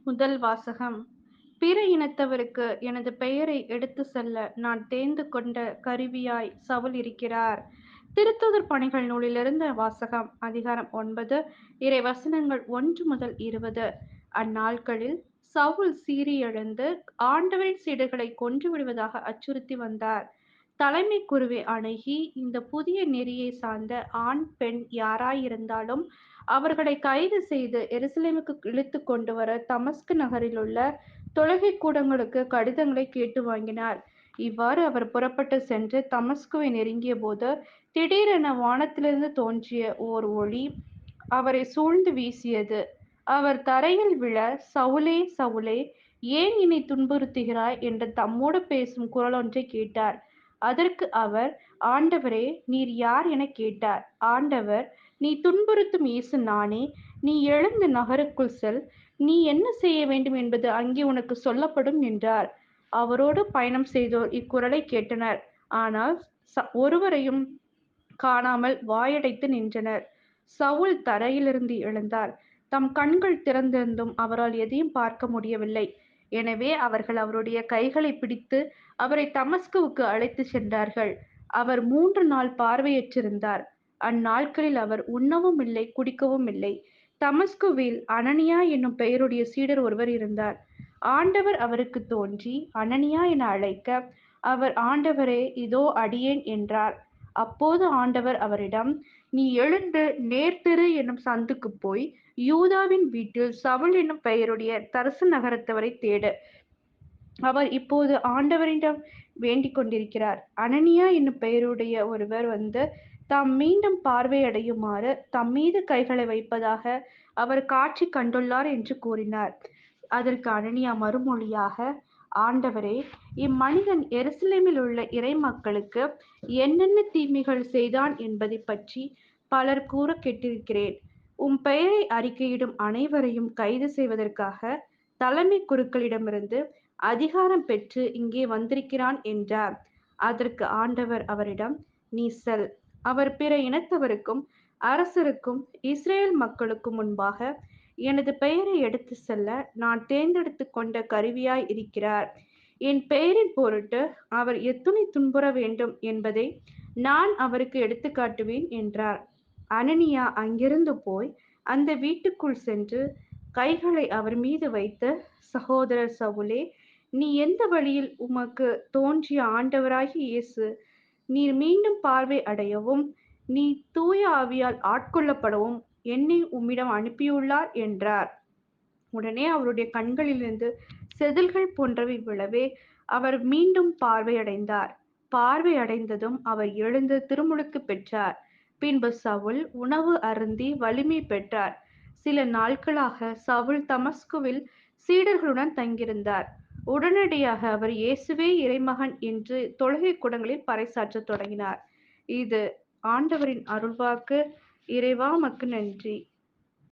முதல் வாசகம். பிற இனத்தவருக்கு எனது பெயரை எடுத்துச் செல்ல நான் தேர்ந்து கொண்ட கருவியாய் சவுல் இருக்கிறார். திருத்தூதர் பணிகள் நூலிலிருந்து வாசகம். அதிகாரம் 9 இறை வசனங்கள் 1 முதல் 20. அந்நாட்களில் சவுல் சீறி எழுந்து ஆண்டவரின் சீடர்களை கொன்று விடுவதாக அச்சுறுத்தி வந்தார். தலைமை குருவை அணுகி, இந்த புதிய நெறியை சார்ந்த ஆண் பெண் யாராயிருந்தாலும் அவர்களை கைது செய்து எருசலேமுக்கு இழுத்து கொண்டு வர தமஸ்கு நகரிலுள்ள தொழுகைக் கூடங்களுக்கு கடிதங்களை கேட்டு வாங்கினார். இவ்வாறு அவர் புறப்பட்டு சென்று தமஸ்குவை நெருங்கிய போது, திடீரென வானத்திலிருந்து தோன்றிய ஓர் ஒளி அவரை சூழ்ந்து வீசியது. அவர் தரையில் விழ, சவுலே, சவுலே, ஏன் என்னை துன்புறுத்துகிறாய் என்று தம்மோடு பேசும் குரலொன்றைக் கேட்டார். அதற்கு அவர், ஆண்டவரே, நீர் யார் எனக் கேட்டார். ஆண்டவர், நீ துன்புறுத்தும் இயேசு நானே. நீ எழுந்து நகருக்குள் செல். நீ என்ன செய்ய வேண்டும் என்பது அங்கே உனக்குச் சொல்லப்படும் என்றார். அவரோடு பயணம் செய்தோர் இக்குரலைக் கேட்டனர். ஆனால் ஒருவரையும் காணாமல் வாயடைத்து நின்றனர். சவுல் தரையிலிருந்து எழுந்தார். தம் கண்கள் திறந்திருந்தும் அவரால் எதையும் பார்க்க முடியவில்லை. எனவே அவர்கள் அவருடைய கைகளைப் பிடித்து அவரை தமஸ்குவுக்கு அழைத்துச் சென்றார்கள். அவர் 3 நாள் பார்வையற்றிருந்தார். அந்நாட்களில் அவர் உண்ணவும் இல்லை, குடிக்கவும் இல்லை. தமஸ்குவில் அனனியா என்னும் பெயருடைய சீடர் ஒருவர் இருந்தார். ஆண்டவர் அவருக்குத் தோன்றி, அனனியா என அழைக்க, அவர், ஆண்டவரே, இதோ அடியேன் என்றார். அப்போது ஆண்டவர் அவரிடம், நீ எழுந்து நேர்த்தெரு என்னும் சந்துக்குப் போய் யூதாவின் வீட்டில் சவுல் என்னும் பெயருடைய தர்சு நகரத்தவரைத் தேடு. அவர் இப்போது ஆண்டவரிடம் வேண்டிக் கொண்டிருக்கிறார். அனனியா என்னும் பெயருடைய ஒருவர் வந்து தாம் மீண்டும் பார்வையடையுமாறு தம்மீது கைகளை வைப்பதாக அவர் காட்சி கண்டுள்ளார் என்று கூறினார். அதற்கு அனனியா மறுமொழியாக, ஆண்டவரே, இம்மனிதன் எருசலேமில் உள்ள இறைமக்களுக்கு என்னென்ன தீமைகள் செய்தான் என்பதைப் பற்றி பலர் கூறக் கேட்டிருக்கிறேன். உம் பெயரை அறிக்கையிடும் அனைவரையும் கைது செய்வதற்காக தலைமை குருக்களிடமிருந்து அதிகாரம் பெற்று இங்கே வந்திருக்கிறான் என்றார். அதற்கு ஆண்டவர் அவரிடம், நீ செல். அவர் பிற இனத்தவருக்கும் அரசருக்கும் இஸ்ரேல் மக்களுக்கும் முன்பாக எனது பெயரை எடுத்துச் செல்ல நான் தேர்ந்தெடுத்து கொண்ட கருவியாய் இருக்கிறார். என் பெயரின் பொருட்டு அவர் எத்துணை துன்புற வேண்டும் என்பதை நான் அவருக்கு எடுத்துக்காட்டுவேன் என்றார். அனனியா அங்கிருந்து போய் அந்த வீட்டுக்குள் சென்று கைகளை அவர் மீது வைத்து, சகோதரர் சவுலே, நீ எந்த வழியில் உமக்கு தோன்றிய ஆண்டவராகிய இயேசு நீர் மீண்டும் பார்வை அடையவும் நீ தூய ஆவியால் ஆட்கொள்ளப்படவும் என்னை உம்மிடம் அனுப்பியுள்ளார் என்றார். உடனே அவருடைய கண்களிலிருந்து செதில்கள் போன்றவை விழவே அவர் மீண்டும் பார்வையடைந்தார். பார்வையடைந்ததும் அவர் எழுந்து திருமுழுக்கு பெற்றார். பின்பு சவுல் உணவு அருந்தி வலிமை பெற்றார். சில நாட்களாக சவுல் தமஸ்குவில் சீடர்களுடன் தங்கியிருந்தார். உடனடியாக அவர் இயேசுவே இறைமகன் என்று தொழுகைக் கூடங்களில் பறைசாற்றத் தொடங்கினார். இது ஆண்டவரின் அருள்வாக்கு. இறைவா, உமக்கு நன்றி.